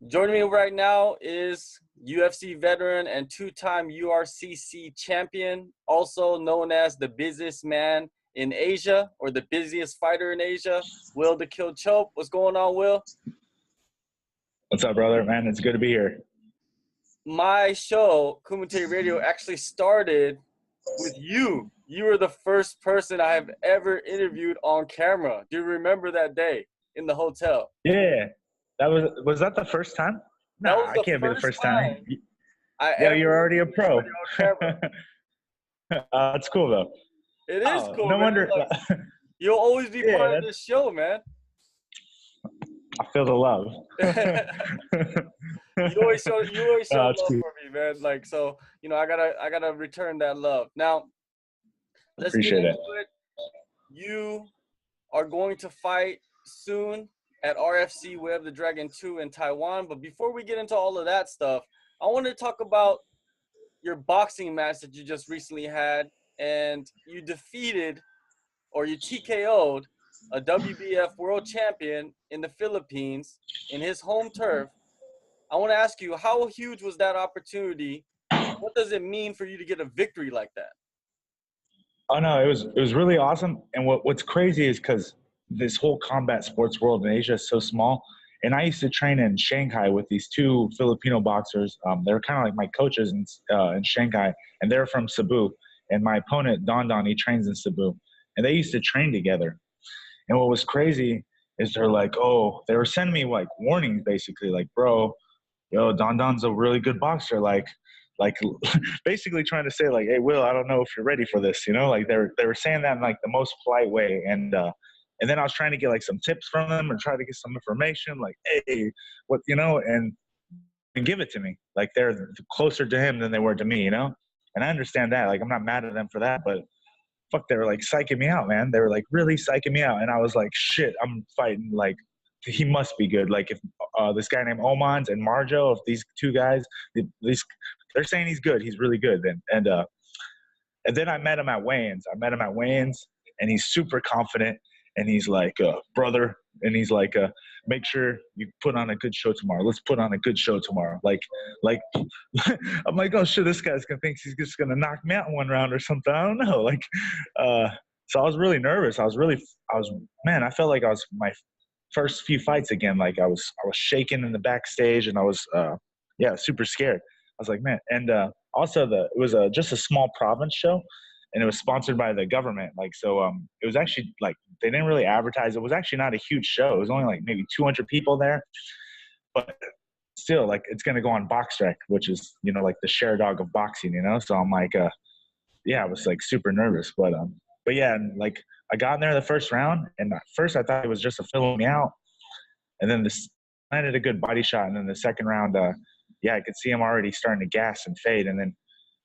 Joining me right now is UFC veteran and two-time URCC champion, also known as the busiest man in Asia or the busiest fighter in Asia, Will the Kill Chope. What's going on, Will? What's up, brother? Man, it's good to be here. My show, Kumite Radio, actually started with you. You were the first person I have ever interviewed on camera. Do you remember that day in the hotel? Yeah, was that the first time? That Nah, was I the can't be the first first time. I Yo, ever you're already a pro. on camera. That's cool though. It is cool, no man. wonder. Like, you'll always be part of this show, man. I feel the love. You always show love cool. for me, man. Like, so, you know, I gotta return that love. Now, let's Appreciate get into it. You are going to fight soon at RFC Way of the Dragon 2 in Taiwan. But before we get into all of that stuff, I want to talk about your boxing match that you just recently had, and you defeated, or you TKO'd, a WBF world champion in the Philippines in his home turf. I want to ask you, how huge was that opportunity? What does it mean for you to get a victory like that? Oh no, it was really awesome. And what's crazy is because this whole combat sports world in Asia is so small. And I used to train in Shanghai with these two Filipino boxers. They're kind of like my coaches in Shanghai, and they're from Cebu. And my opponent, Don, he trains in Cebu. And they used to train together. And what was crazy is they were sending me like warnings, basically, like, bro, yo, Don's a really good boxer. Like basically trying to say like, hey, Will, I don't know if you're ready for this, you know, like they were saying that in like the most polite way. And then I was trying to get like some tips from them or try to get some information, like, hey, what, you know, and give it to me. Like they're closer to him than they were to me, you know? And I understand that. Like, I'm not mad at them for that, but fuck, they were like psyching me out, man. They were like really psyching me out. And I was like, shit, I'm fighting, like, he must be good. Like if this guy named Omans and Marjo, if these two guys, they're saying he's good, he's really good. And then I met him at weigh-ins. And he's super confident. And he's like, brother, and he's like, make sure you put on a good show tomorrow. Let's put on a good show tomorrow. Like I'm like, oh shit, this guy's gonna think he's just gonna knock me out in one round or something. I don't know. Like, so I was really nervous. I felt like I was my first few fights again. Like I was shaking in the backstage, and I was super scared. I was like, man. And also it was just a small province show, and it was sponsored by the government. Like, so it was actually like they didn't really advertise. It was actually not a huge show. It was only like maybe 200 people there, but still, like, it's gonna go on BoxRec, which is, you know, like the share dog of boxing, you know. So I'm like, I was like super nervous, but yeah, and like I got in there the first round, and at first I thought it was just to fill me out, and then landed a good body shot, and then the second round, I could see him already starting to gas and fade, and then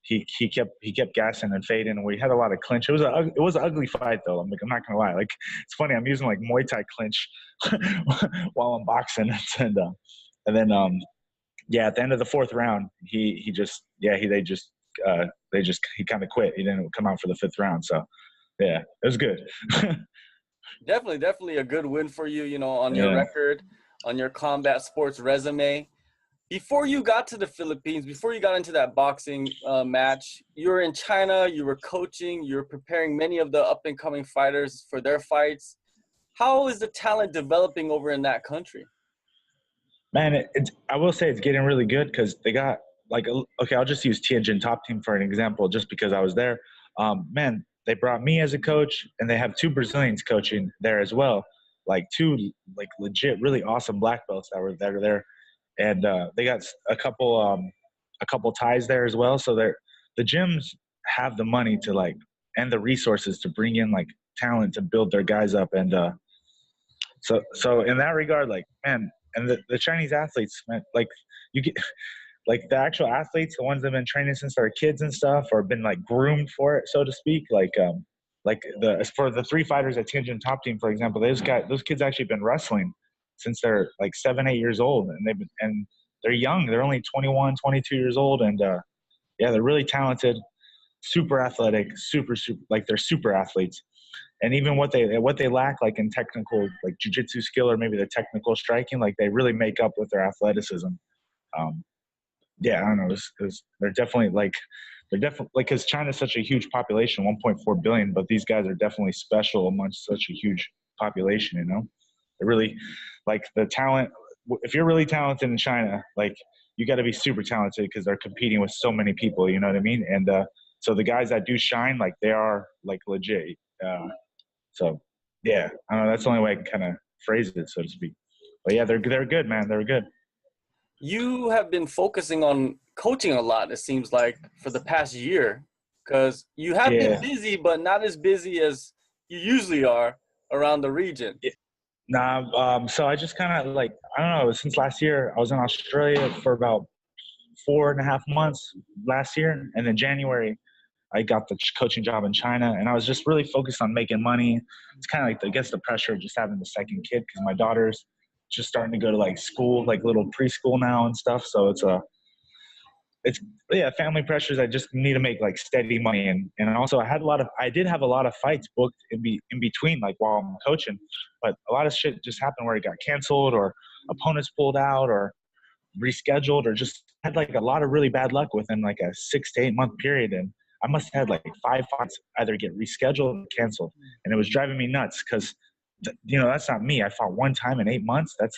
he kept gassing and fading, and we had a lot of clinch. It was an ugly fight though. I'm not gonna lie. Like, it's funny, I'm using like Muay Thai clinch while I'm boxing, and then at the end of the fourth round, he kind of quit. He didn't come out for the fifth round. So yeah, it was good. Definitely a good win for you, you know, on your record, on your combat sports resume. Before you got to the Philippines, before you got into that boxing match, you were in China, you were coaching, you were preparing many of the up-and-coming fighters for their fights. How is the talent developing over in that country? Man, I will say it's getting really good because they got, like, okay, I'll just use Tianjin Top Team for an example just because I was there. Man, they brought me as a coach, and they have two Brazilians coaching there as well, like two like legit really awesome black belts that are there. And they got a couple ties there as well. So the gyms have the money to, like, and the resources to bring in like talent to build their guys up. And so in that regard, like, man, and the Chinese athletes, man, like, you get like the actual athletes, the ones that have been training since they're kids and stuff, or been like groomed for it, so to speak. As for the three fighters at Tianjin Top Team, for example, those kids actually been wrestling since they're like 7-8 years old, and they're young. They're only 21, 22 years old, and they're really talented, super athletic, super like, they're super athletes. And even what they lack, like in technical, like jiu-jitsu skill or maybe the technical striking, like they really make up with their athleticism. Yeah, I don't know. They're definitely like because China's such a huge population, 1.4 billion, but these guys are definitely special amongst such a huge population. You know, they're really like the talent. If you're really talented in China, like you got to be super talented because they're competing with so many people. You know what I mean? And so the guys that do shine, like they are like legit. So yeah, I don't know. That's the only way I can kind of phrase it, so to speak. But yeah, they're good, man. They're good. You have been focusing on coaching a lot, it seems like, for the past year, because you have been Yeah. busy, but not as busy as you usually are around the region. Yeah. Nah, so I just kind of like, I don't know, since last year, I was in Australia for about 4.5 months last year. And then January, I got the coaching job in China. And I was just really focused on making money. It's kind of like, I guess, the pressure of just having the second kid because my daughter's just starting to go to like school, like little preschool now and stuff. So it's yeah, family pressures. I just need to make like steady money, and also I did have a lot of fights booked in between, like while I'm coaching, but a lot of shit just happened where it got canceled or opponents pulled out or rescheduled or just had like a lot of really bad luck within like a 6 to 8 month period, and I must have had like 5 fights either get rescheduled or canceled, and it was driving me nuts because that's not me. I fought one time in 8 months. That's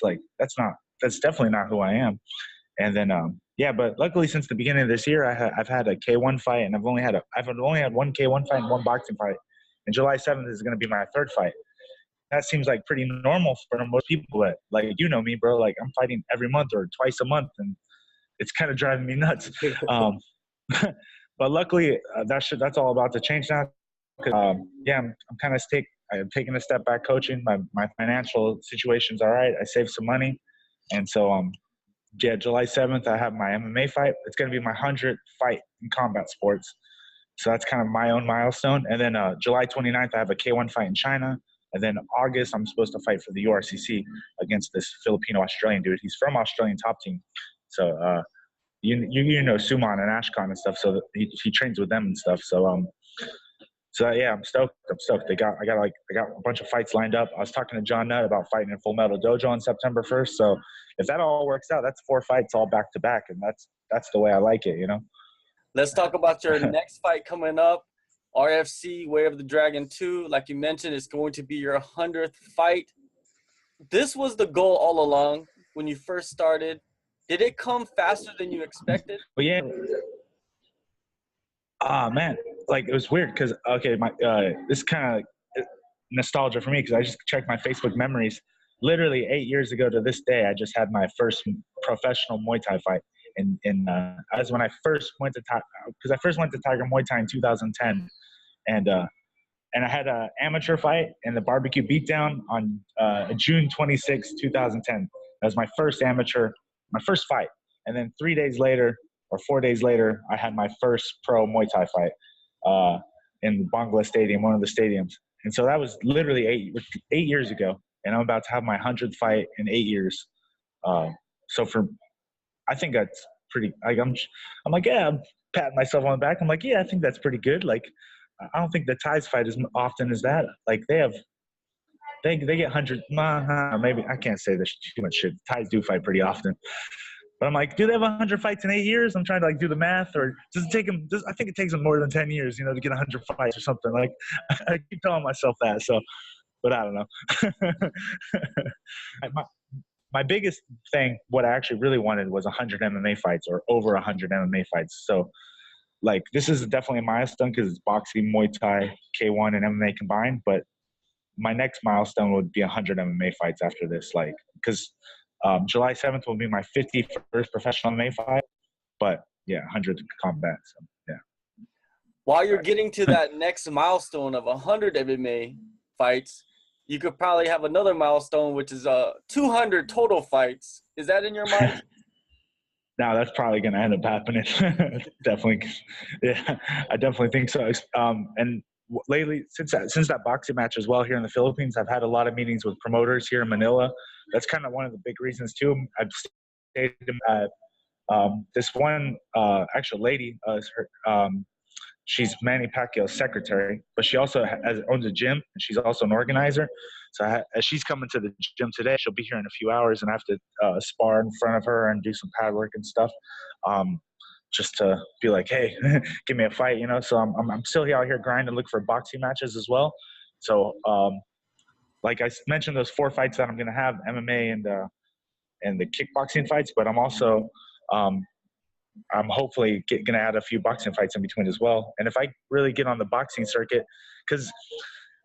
definitely not who I am. And then, yeah, but luckily since the beginning of this year, I've had a K1 fight, and I've only had one K1 fight and one boxing fight. And July 7th is going to be my third fight. That seems like pretty normal for most people. That like me, bro. Like I'm fighting every month or twice a month, and it's kind of driving me nuts. But luckily, that's all about to change now. Yeah, I'm taking a step back coaching. My financial situation's all right. I saved some money, and so yeah, July 7th, I have my MMA fight. It's going to be my 100th fight in combat sports. So that's kind of my own milestone. And then July 29th, I have a K1 fight in China. And then August, I'm supposed to fight for the URCC against this Filipino-Australian dude. He's from Australian top team. So you know Suman and Ashkan and stuff. So he trains with them and stuff. So yeah, I'm stoked. I got a bunch of fights lined up. I was talking to John Nutt about fighting in Full Metal Dojo on September 1st. So if that all works out, that's 4 fights all back to back, and that's the way I like it, you know. Let's talk about your next fight coming up, RFC Way of the Dragon 2. Like you mentioned, it's going to be your 100th fight. This was the goal all along when you first started. Did it come faster than you expected? But yeah. Man, like it was weird because this kind of nostalgia for me because I just checked my Facebook memories. Literally 8 years ago to this day, I just had my first professional Muay Thai fight. As when I first went to because I first went to Tiger Muay Thai in 2010, and I had an amateur fight in the barbecue beatdown on June 26, 2010. That was my first fight, and then 3 days later. Or 4 days later, I had my first pro Muay Thai fight in Bangla Stadium, one of the stadiums. And so that was literally 8 years ago. And I'm about to have my 100th fight in 8 years. I think that's pretty, like, I'm like, yeah, I'm patting myself on the back. I'm like, yeah, I think that's pretty good. Like, I don't think the Thais fight as often as that. Like they get 100, maybe I can't say this too much shit. Thais do fight pretty often. But I'm like, do they have 100 fights in 8 years? I'm trying to like do the math, or does it take them? I think it takes them more than 10 years, to get 100 fights or something. Like, I keep telling myself that. So, but I don't know. my biggest thing, what I actually really wanted was 100 MMA fights or over 100 MMA fights. So, like, this is definitely a milestone because it's boxing, Muay Thai, K1, and MMA combined. But my next milestone would be 100 MMA fights after this, like, because July 7th will be my 51st professional MMA fight, but yeah, 100 combat. So yeah. While you're getting to that next milestone of 100 MMA fights, you could probably have another milestone, which is 200 total fights. Is that in your mind? No, that's probably going to end up happening. Definitely. Yeah, I definitely think so. And lately, since that boxing match as well here in the Philippines, I've had a lot of meetings with promoters here in Manila. That's kind of one of the big reasons too. I've stayed at this one actual lady. she's Manny Pacquiao's secretary, but she also owns a gym, and she's also an organizer. So as she's coming to the gym today, she'll be here in a few hours, and I have to spar in front of her and do some pad work and stuff, just to be like, hey, give me a fight, you know. So I'm still out here grinding, look for boxing matches as well. So like I mentioned, those 4 fights that I'm gonna have, MMA and the kickboxing fights, but I'm also I'm hopefully gonna add a few boxing fights in between as well. And if I really get on the boxing circuit, because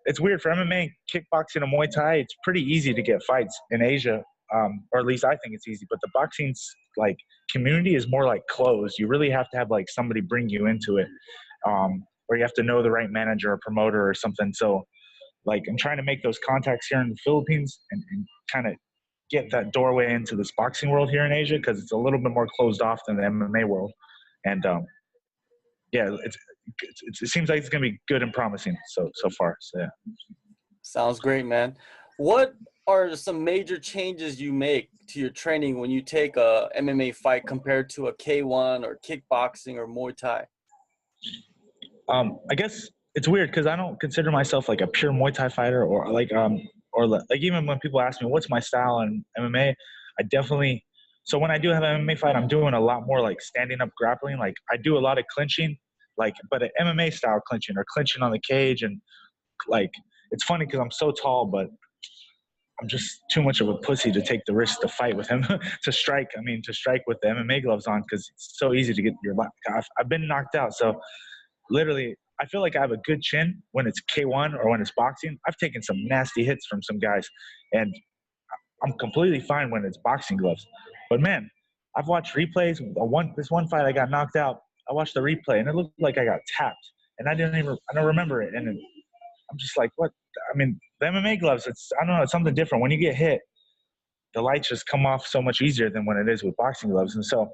it's weird for MMA, kickboxing, and Muay Thai, it's pretty easy to get fights in Asia, or at least I think it's easy. But the boxing's like community is more like closed. You really have to have like somebody bring you into it, or you have to know the right manager or promoter or something. So like I'm trying to make those contacts here in the Philippines and kind of get that doorway into this boxing world here in Asia, because it's a little bit more closed off than the MMA world. And yeah, it seems like it's gonna be good and promising so far. So yeah. Sounds great, man. What are some major changes you make to your training when you take a MMA fight compared to a K1 or kickboxing or Muay Thai? I guess it's weird because I don't consider myself like a pure Muay Thai fighter, or like even when people ask me what's my style in MMA, I definitely. So when I do have an MMA fight, I'm doing a lot more like standing up grappling. Like I do a lot of clinching, like but an MMA style clinching, or clinching on the cage. And like it's funny because I'm so tall, but I'm just too much of a pussy to take the risk to fight with him, to strike with the MMA gloves on, because it's so easy to get your. I've been knocked out, so literally I feel like I have a good chin when it's K1 or when it's boxing. I've taken some nasty hits from some guys, and I'm completely fine when it's boxing gloves. But man, I've watched replays. This one fight I got knocked out. I watched the replay and it looked like I got tapped, and I don't remember it. And I'm just like, what? I mean, the MMA gloves, I don't know, it's something different. When you get hit, the lights just come off so much easier than when it is with boxing gloves. And so,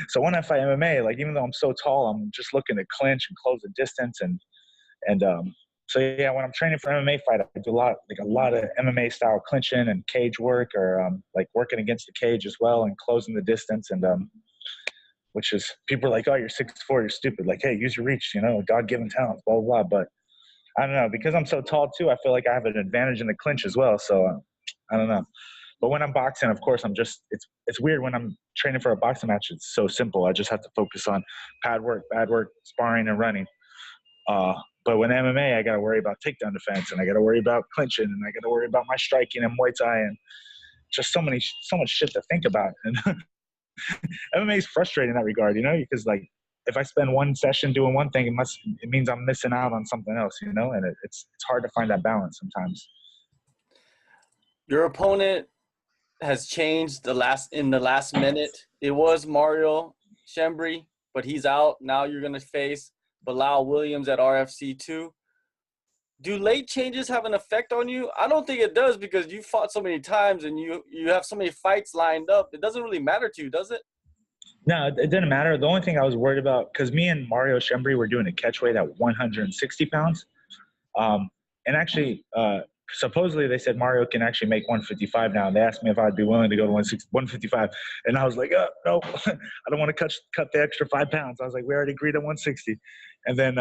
so when I fight MMA, like even though I'm so tall, I'm just looking to clinch and close the distance. So yeah, when I'm training for MMA fight, I do a lot of MMA style clinching and cage work, or like working against the cage as well and closing the distance. And which is, people are like, oh, you're 6'4", you're stupid. Like, hey, use your reach, you know, God-given talent, blah, blah, blah. But I don't know, because I'm so tall too, I feel like I have an advantage in the clinch as well. So I don't know. But when I'm boxing, of course, it's weird when I'm training for a boxing match. It's so simple. I just have to focus on pad work, sparring, and running. But when MMA, I got to worry about takedown defense, and I got to worry about clinching, and I got to worry about my striking and Muay Thai, and just so much shit to think about. And MMA is frustrating in that regard, you know, because like if I spend one session doing one thing, it means I'm missing out on something else, you know, and it's hard to find that balance sometimes. Your opponent has changed in the last minute. It was Mario Shembri, but he's out. Now you're going to face Bilal Williams at RFC-2. Do late changes have an effect on you? I don't think it does, because you fought so many times and you have so many fights lined up. It doesn't really matter to you, does it? No, it didn't matter. The only thing I was worried about, because me and Mario Shembri were doing a catch weight at 160 pounds. And actually, supposedly they said Mario can actually make 155 now. They asked me if I'd be willing to go to 155. And I was like, no, I don't want to cut the extra 5 pounds. I was like, we already agreed at 160. And then,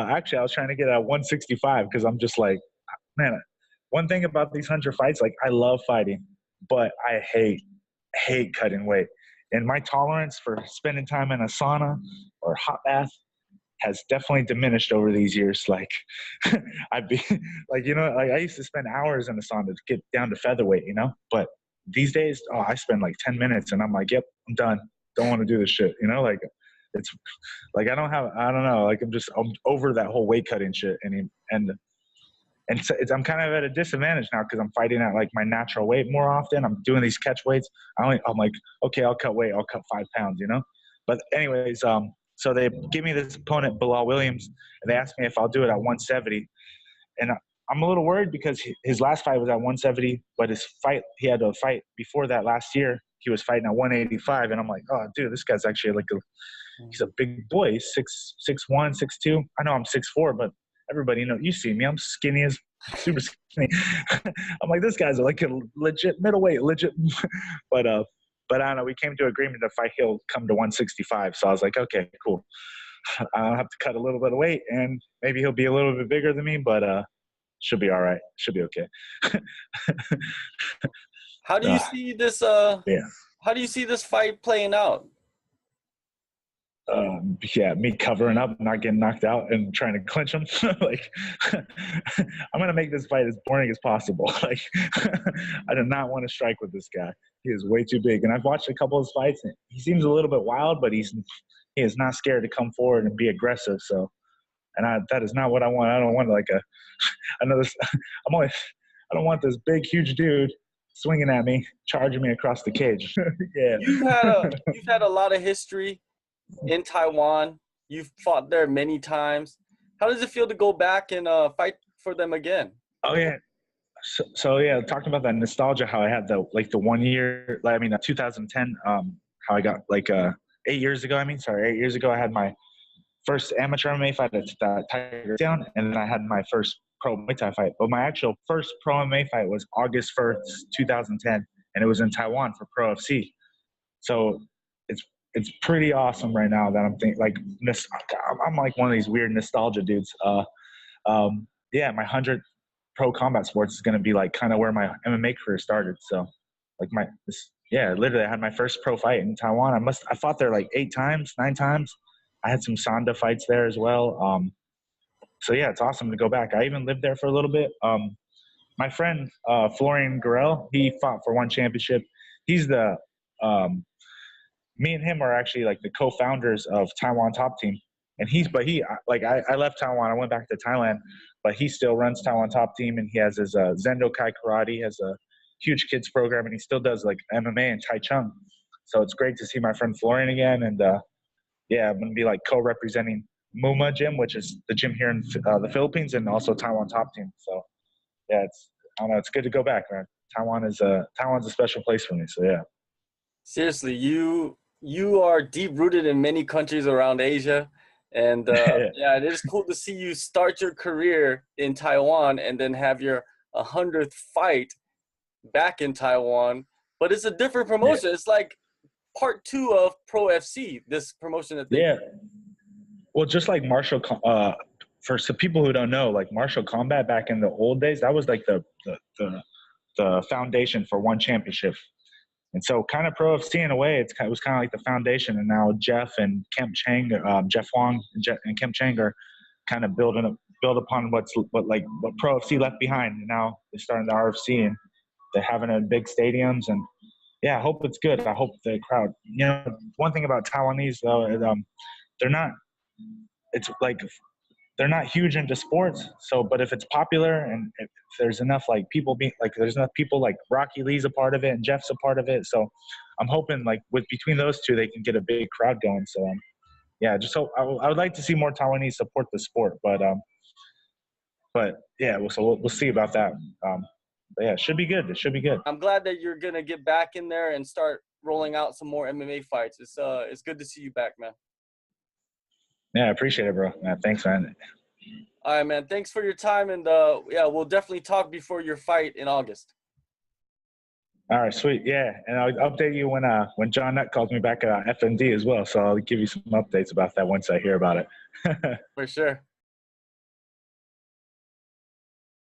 actually I was trying to get at 165, because I'm just like, man, one thing about these 100 fights, like I love fighting, but I hate cutting weight. And my tolerance for spending time in a sauna or hot bath has definitely diminished over these years. Like I'd be like, you know, like I used to spend hours in the sauna to get down to featherweight, you know, but these days, I spend like 10 minutes and I'm like, yep, I'm done. Don't want to do this shit. You know, like it's like, I don't know. Like I'm over that whole weight cutting shit. And so I'm kind of at a disadvantage now, because I'm fighting at like my natural weight more often. I'm doing these catch weights. I'm like, okay, I'll cut weight. I'll cut 5 pounds, you know? But anyways, so they give me this opponent, Bilal Williams, and they asked me if I'll do it at 170. And I'm a little worried, because his last fight was at 170, but he had a fight before that last year. He was fighting at 185. And I'm like, oh, dude, this guy's actually like he's a big boy. He's 6'1", 6'2". I know I'm 6'4", but everybody, you know, you see me, I'm skinny as super skinny. I'm like, this guy's like a legit middleweight, but But I don't know. We came to agreement if he'll come to 165. So I was like, okay, cool. I'll have to cut a little bit of weight, and maybe he'll be a little bit bigger than me, but should be all right. Should be okay. How do you see this? Yeah. How do you see this fight playing out? Yeah, me covering up, not getting knocked out, and trying to clinch him. Like, I'm gonna make this fight as boring as possible. Like, I do not want to strike with this guy. He is way too big. And I've watched a couple of his fights, and he seems a little bit wild, but he is not scared to come forward and be aggressive. So, and that is not what I want. I don't want like another. I don't want this big, huge dude swinging at me, charging me across the cage. Yeah. You've had a lot of history in Taiwan. You've fought there many times. How does it feel to go back and fight for them again? Oh yeah. So yeah, talking about that nostalgia, how I had the 1 year, 2010, how I got 8 years ago. 8 years ago, I had my first amateur MMA fight at Tiger Down, and then I had my first pro Muay Thai fight. But my actual first pro MMA fight was August 1st, 2010, and it was in Taiwan for Pro FC. So it's pretty awesome right now that I'm thinking I'm like one of these weird nostalgia dudes. Yeah, my 100th pro combat sports is going to be like kind of where my MMA career started. So literally I had my first pro fight in Taiwan. I fought there like 8 times, 9 times. I had some Sanda fights there as well. So yeah, it's awesome to go back. I even lived there for a little bit. My friend, Florian Garel, he fought for one championship. He's me and him are actually like the co-founders of Taiwan Top Team. And I left Taiwan. I went back to Thailand, but he still runs Taiwan Top Team, and he has his Zendo Kai Karate. He has a huge kids program, and he still does like MMA and Tai Chung. So it's great to see my friend Florian again. And yeah, I'm going to be like co-representing Muma Gym, which is the gym here in the Philippines, and also Taiwan Top Team. So yeah, it's good to go back, man. Taiwan's a special place for me. So yeah. Seriously, you are deep rooted in many countries around Asia. And yeah, it is cool to see you start your career in Taiwan and then have your 100th fight back in Taiwan. But it's a different promotion. Yeah. It's like part 2 of Pro FC, this promotion that they Well, just like martial, for some people who don't know, like martial combat back in the old days, that was like the foundation for one championship. And so kind of Pro FC in a way, it was kind of like the foundation. And now Jeff and Kemp Chang, Jeff Wong and Kemp Chang are kind of build upon what Pro FC left behind. And now they're starting the RFC, and they're having it in big stadiums. And yeah, I hope it's good. I hope the crowd, one thing about Taiwanese though, they're not huge into sports. So, but if it's popular and if there's enough there's enough people like Rocky Lee's a part of it and Jeff's a part of it. So I'm hoping between those two, they can get a big crowd going. So yeah, just hope I would like to see more Taiwanese support the sport, but yeah, we'll see about that. But yeah, it should be good. It should be good. I'm glad that you're going to get back in there and start rolling out some more MMA fights. It's good to see you back, man. Yeah, I appreciate it, bro. Man, thanks, man. All right, man. Thanks for your time, and yeah, we'll definitely talk before your fight in August. All right, sweet. Yeah, and I'll update you when John Nutt calls me back at FND as well. So I'll give you some updates about that once I hear about it. For sure.